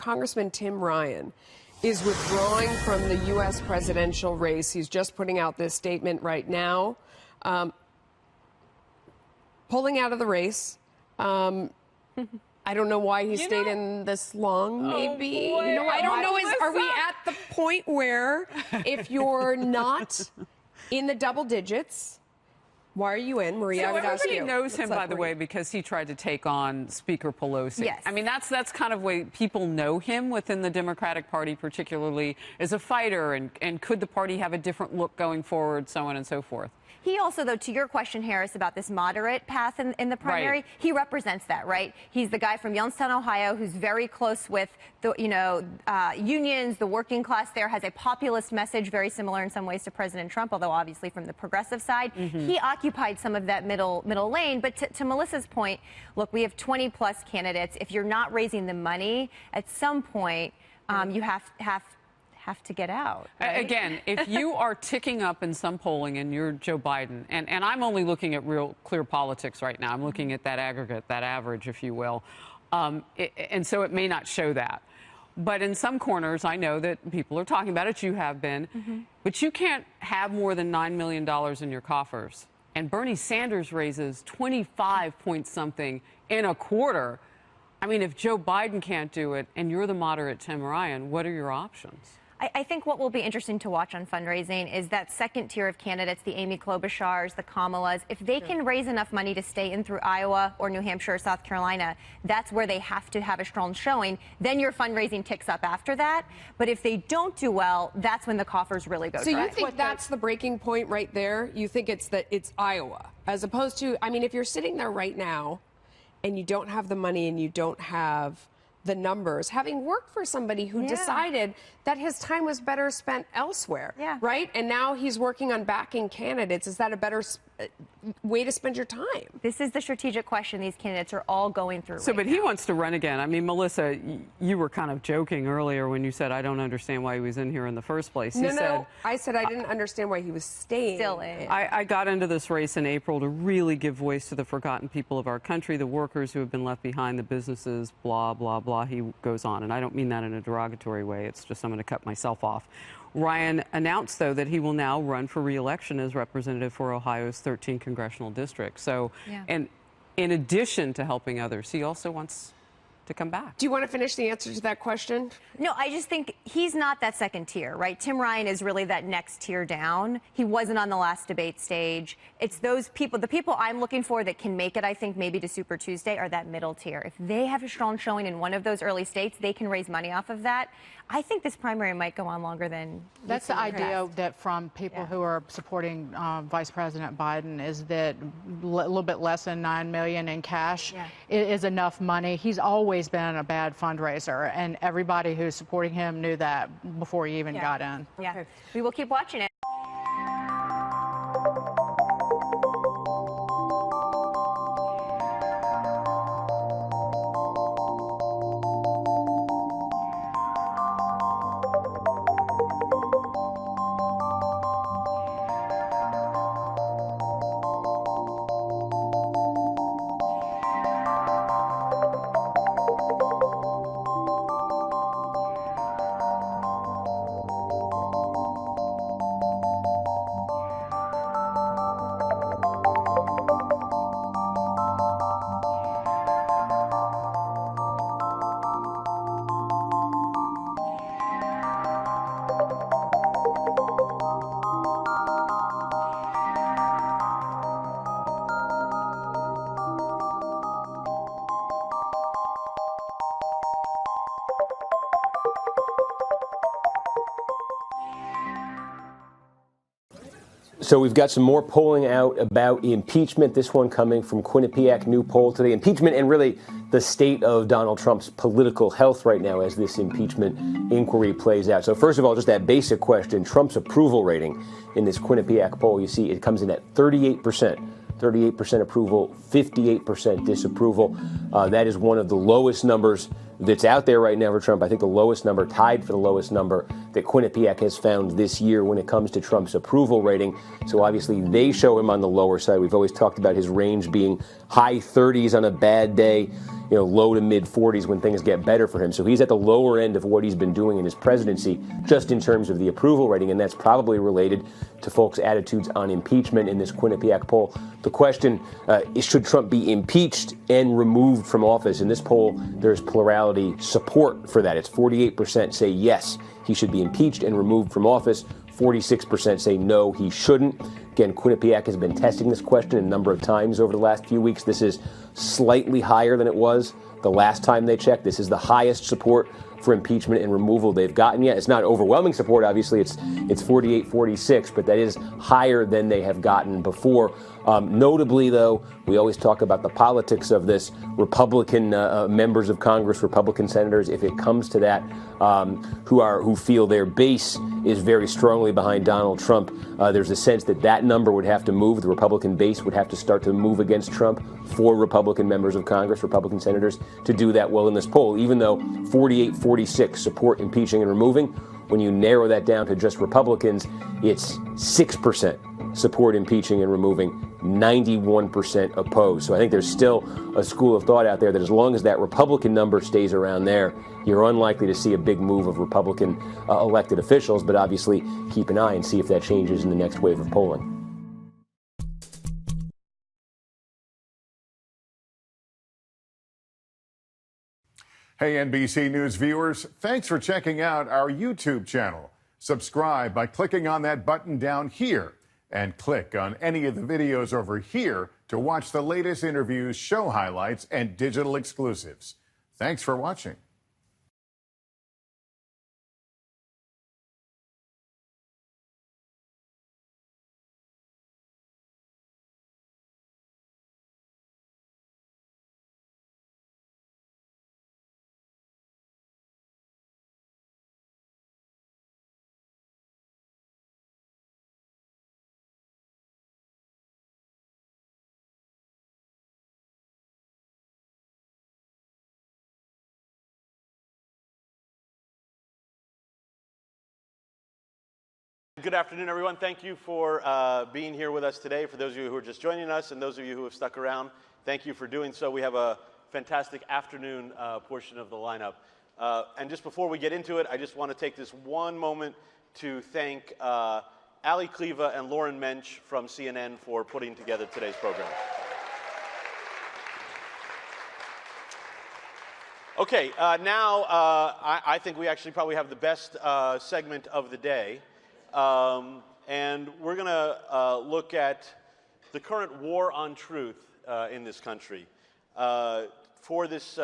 Congressman Tim Ryan is withdrawing from the U.S. presidential race. He's just putting out this statement right now, pulling out of the race. I don't know why he stayed in this long, maybe. Oh boy, I don't know. Are we at the point where if you're not in the double digits, why are you in? Maria, I would ask you. Everybody knows him, by the way, because he tried to take on Speaker Pelosi. Yes. I mean, that's kind of way people know him within the Democratic Party, particularly as a fighter. And could the party have a different look going forward, so on and so forth? He also, though, to your question, Harris, about this moderate path in the primary, he represents that, right? He's the guy from Youngstown, Ohio, who's very close with the, unions, the working class there, has a populist message, very similar in some ways to President Trump, although obviously from the progressive side. He occupied some of that middle lane. But to Melissa's point, look, we have 20-plus candidates. If you're not raising the money, at some point, you have to get out. Right? Again, if you are ticking up in some polling and you're Joe Biden, and I'm only looking at real clear politics right now. I'm looking at that aggregate, that average, if you will. And so it may not show that. But in some corners, I know that people are talking about it. You have been. But you can't have more than $9 million in your coffers. And Bernie Sanders raises 25 point something in a quarter. I mean, if Joe Biden can't do it and you're the moderate Tim Ryan, what are your options? I think what will be interesting to watch on fundraising is that second tier of candidates, the Amy Klobuchars, the Kamalas. If they can raise enough money to stay in through Iowa or New Hampshire or South Carolina, that's where they have to have a strong showing. Then your fundraising ticks up after that. But if they don't do well, that's when the coffers really go dry. So you think that's the breaking point right there? You think it's Iowa, as opposed to, I mean, if you're sitting there right now and you don't have the money and you don't have the numbers, having worked for somebody who decided that his time was better spent elsewhere, right? And now he's working on backing candidates. Is that a better way to spend your time? This is the strategic question these candidates are all going through But he wants to run again. I mean, Melissa, you were kind of joking earlier when you said, I don't understand why he was in here in the first place. No, I said I didn't understand why he was staying. Still in. I got into this race in April to really give voice to the forgotten people of our country, the workers who have been left behind, the businesses, blah, blah, blah. He goes on. And I don't mean that in a derogatory way. It's just I'm going to cut myself off. Ryan announced, though, that he will now run for re-election as representative for Ohio's 13th congressional district. So, and in addition to helping others, he also wants to come back. Do you want to finish the answer to that question? No, I just think he's not that second tier, right? Tim Ryan is really that next tier down. He wasn't on the last debate stage. It's those people, the people I'm looking for that can make it, I think, maybe to Super Tuesday are that middle tier. If they have a strong showing in one of those early states, they can raise money off of that. I think this primary might go on longer than... That's the idea that from people who are supporting Vice President Biden is that a little bit less than $9 million in cash is enough money. He's always been a bad fundraiser, and everybody who's supporting him knew that before he even got in. Yeah, we will keep watching it. So we've got some more polling out about impeachment. This one coming from Quinnipiac New Poll today. Impeachment and really the state of Donald Trump's political health right now as this impeachment inquiry plays out. So first of all, just that basic question, Trump's approval rating in this Quinnipiac poll, you see it comes in at 38%. 38% approval, 58% disapproval. That is one of the lowest numbers that's out there right now for Trump. I think the lowest number, tied for the lowest number that Quinnipiac has found this year when it comes to Trump's approval rating. So obviously they show him on the lower side. We've always talked about his range being high 30s on a bad day, low to mid 40s when things get better for him. So he's at the lower end of what he's been doing in his presidency, just in terms of the approval rating, and that's probably related to folks' attitudes on impeachment in this Quinnipiac poll. The question is, should Trump be impeached and removed from office? In this poll, there's plurality support for that. It's 48% say yes, he should be impeached and removed from office. 46% say no, he shouldn't. Again, Quinnipiac has been testing this question a number of times over the last few weeks. This is slightly higher than it was the last time they checked. This is the highest support for impeachment and removal they've gotten yet. It's not overwhelming support, obviously. It's 48-46, but that is higher than they have gotten before. Notably, though, we always talk about the politics of this. Republican members of Congress, Republican senators, if it comes to that, who feel their base is very strongly behind Donald Trump, there's a sense that that number would have to move. The Republican base would have to start to move against Trump for Republican members of Congress, Republican senators, to do that well in this poll. Even though 48-46 support impeaching and removing, when you narrow that down to just Republicans, it's 6% support impeaching and removing, 91% opposed. So I think there's still a school of thought out there that as long as that Republican number stays around there, you're unlikely to see a big move of Republican elected officials, but obviously keep an eye and see if that changes in the next wave of polling. Hey, NBC News viewers, thanks for checking out our YouTube channel. Subscribe by clicking on that button down here and click on any of the videos over here to watch the latest interviews, show highlights, and digital exclusives. Thanks for watching. Good afternoon, everyone. Thank you for being here with us today. For those of you who are just joining us and those of you who have stuck around, thank you for doing so. We have a fantastic afternoon portion of the lineup. And just before we get into it, I just want to take this one moment to thank Ali Kleva and Lauren Mensch from CNN for putting together today's program. Okay, now I think we actually probably have the best segment of the day. And we're going to look at the current war on truth in this country. For this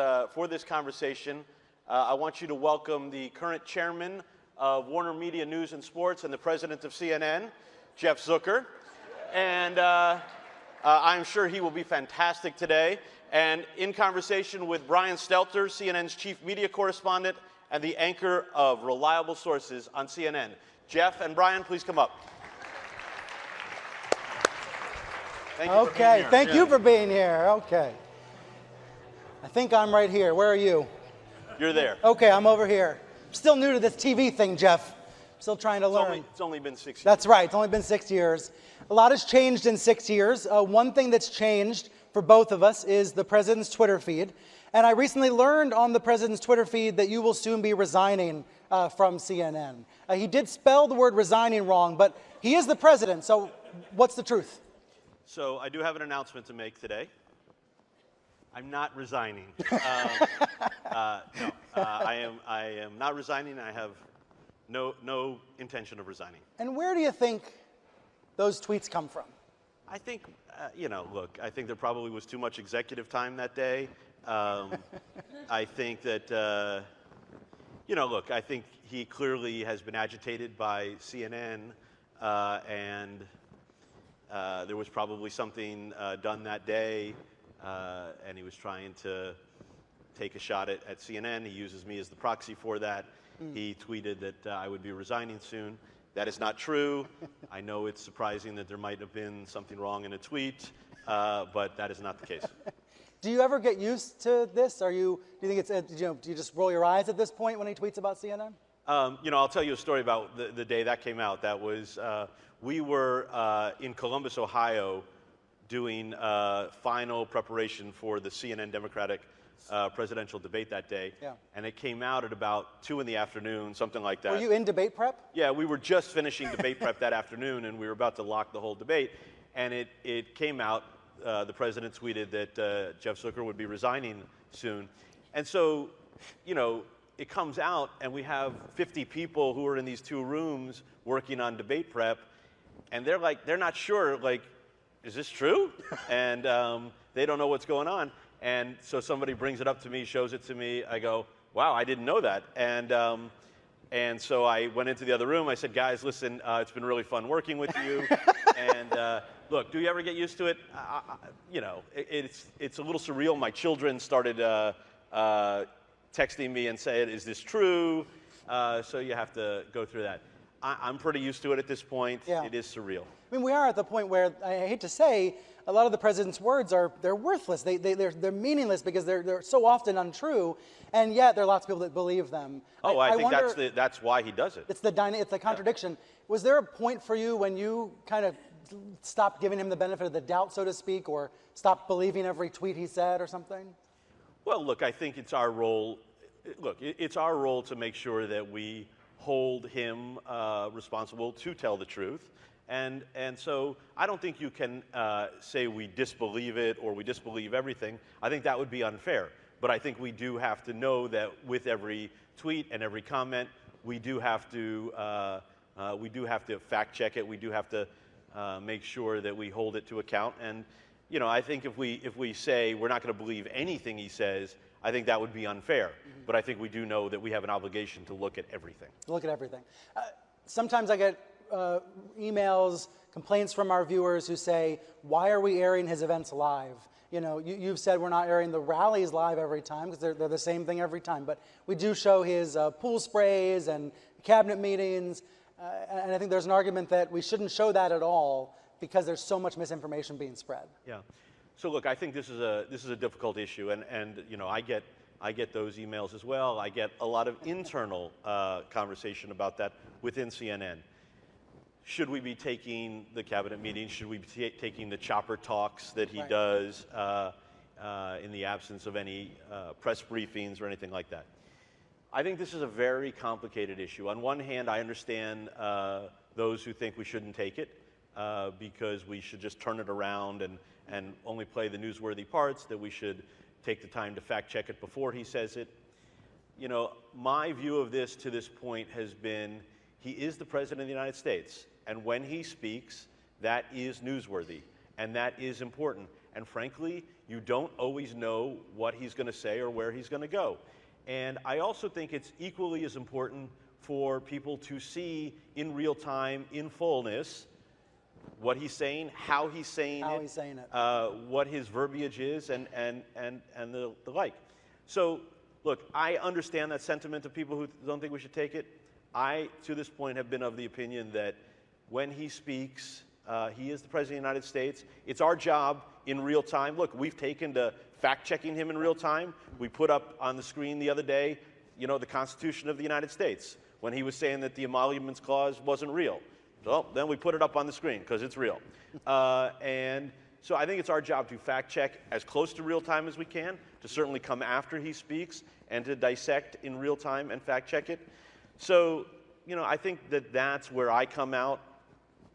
conversation, I want you to welcome the current chairman of Warner Media News and Sports and the president of CNN, Jeff Zucker. And I'm sure he will be fantastic today. And in conversation with Brian Stelter, CNN's chief media correspondent and the anchor of Reliable Sources on CNN. Jeff and Brian, please come up. Thank you for being here. Thank you for being here. Okay. I think I'm right here. Where are you? You're there. Okay, I'm over here. I'm still new to this TV thing, Jeff. Still trying to learn. It's only been 6 years. That's right. It's only been 6 years. A lot has changed in 6 years. One thing that's changed for both of us is the president's Twitter feed. And I recently learned on the president's Twitter feed that you will soon be resigning from CNN. He did spell the word resigning wrong, but he is the president, so what's the truth? So I do have an announcement to make today. I'm not resigning. I am not resigning. I have no intention of resigning. And where do you think those tweets come from? I think, look, I think there probably was too much executive time that day. I think that, look, I think he clearly has been agitated by CNN, and there was probably something done that day, and he was trying to take a shot at CNN. He uses me as the proxy for that. He tweeted that I would be resigning soon. That is not true. I know it's surprising that there might have been something wrong in a tweet, but that is not the case. Do you ever get used to this? Do you think it's, do you just roll your eyes at this point when he tweets about CNN? I'll tell you a story about the day that came out. That was, we were in Columbus, Ohio, doing final preparation for the CNN Democratic presidential debate that day. Yeah. And it came out at about 2 in the afternoon, something like that. Were you in debate prep? Yeah, we were just finishing debate prep that afternoon, and we were about to lock the whole debate. And it came out, the president tweeted that Jeff Zucker would be resigning soon. And so, it comes out, and we have 50 people who are in these 2 rooms working on debate prep, and they're not sure, is this true? And they don't know what's going on. And so somebody brings it up to me, shows it to me. I go, wow, I didn't know that. And so I went into the other room. I said, guys, listen, it's been really fun working with you. And look, do you ever get used to it? It's a little surreal. My children started texting me and saying, is this true? So you have to go through that. I'm pretty used to it at this point. Yeah. It is surreal. I mean, we are at the point where, I hate to say, a lot of the president's words they're worthless. They're meaningless because they're so often untrue, and yet there are lots of people that believe them. Oh, I think wonder, that's why he does it. It's the contradiction. Yeah. Was there a point for you when you kind of stopped giving him the benefit of the doubt, so to speak, or stopped believing every tweet he said or something? Well, look, I think it's our role. Look, it's our role to make sure that we hold him responsible to tell the truth. And so I don't think you can say we disbelieve it or we disbelieve everything. I think that would be unfair. But I think we do have to know that with every tweet and every comment, we do have to fact check it. We do have to make sure that we hold it to account. And I think if we say we're not going to believe anything he says, I think that would be unfair. Mm-hmm. But I think we do know that we have an obligation to look at everything. Look at everything. Sometimes I get emails, complaints from our viewers who say, why are we airing his events live? You've said we're not airing the rallies live every time because they're the same thing every time. But we do show his pool sprays and cabinet meetings. And I think there's an argument that we shouldn't show that at all because there's so much misinformation being spread. Yeah. So look, I think this is a difficult issue, and I get those emails as well. I get a lot of internal conversation about that within CNN. Should we be taking the cabinet meetings? Should we be taking the chopper talks that he does in the absence of any press briefings or anything like that? I think this is a very complicated issue. On one hand, I understand those who think we shouldn't take it because we should just turn it around and only play the newsworthy parts, that we should take the time to fact check it before he says it. My view of this to this point has been he is the President of the United States. And when he speaks, that is newsworthy, and that is important. And frankly, you don't always know what he's going to say or where he's going to go. And I also think it's equally as important for people to see in real time, in fullness, what he's saying, how he's saying it, what his verbiage is, and the like. So, look, I understand that sentiment of people who don't think we should take it. I, to this point, have been of the opinion that when he speaks, he is the President of the United States. It's our job in real time. Look, we've taken to fact-checking him in real time. We put up on the screen the other day, the Constitution of the United States, when he was saying that the Emoluments Clause wasn't real. So then we put it up on the screen because it's real. And so I think it's our job to fact-check as close to real time as we can, to certainly come after he speaks, and to dissect in real time and fact-check it. So, I think that's where I come out.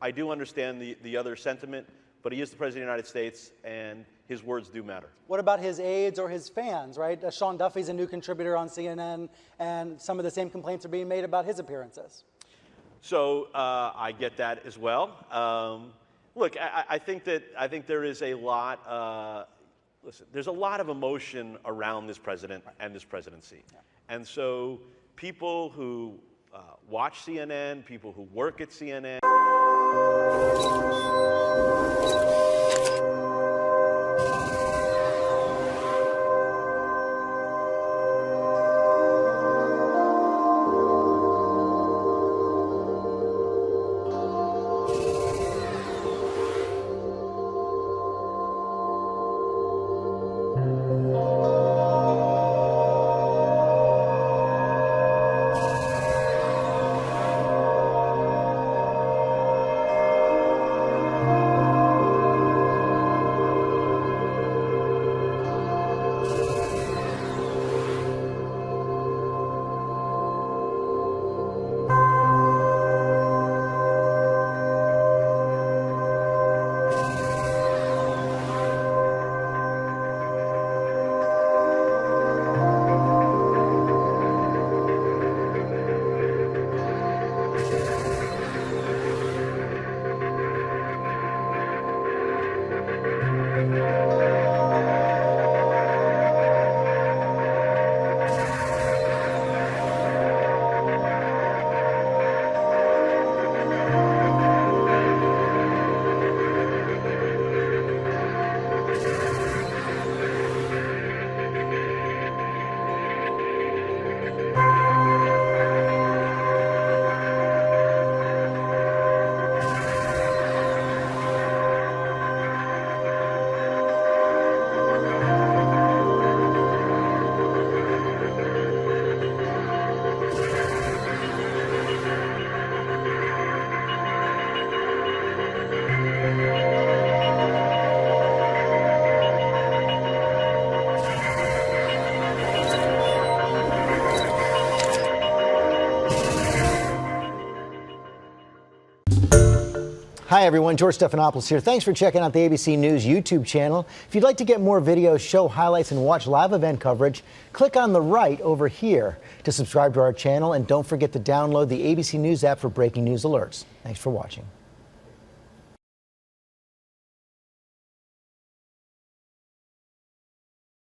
I do understand the other sentiment, but he is the President of the United States, and his words do matter. What about his aides or his fans, right? Sean Duffy's a new contributor on CNN, and some of the same complaints are being made about his appearances. So I get that as well. Look, I think there is a lot. Listen, there's a lot of emotion around this president and this presidency, and so people who watch CNN, people who work at CNN. Hi, everyone. George Stephanopoulos here. Thanks for checking out the ABC News YouTube channel. If you'd like to get more videos, show highlights, and watch live event coverage, click on the right over here to subscribe to our channel. And don't forget to download the ABC News app for breaking news alerts. Thanks for watching.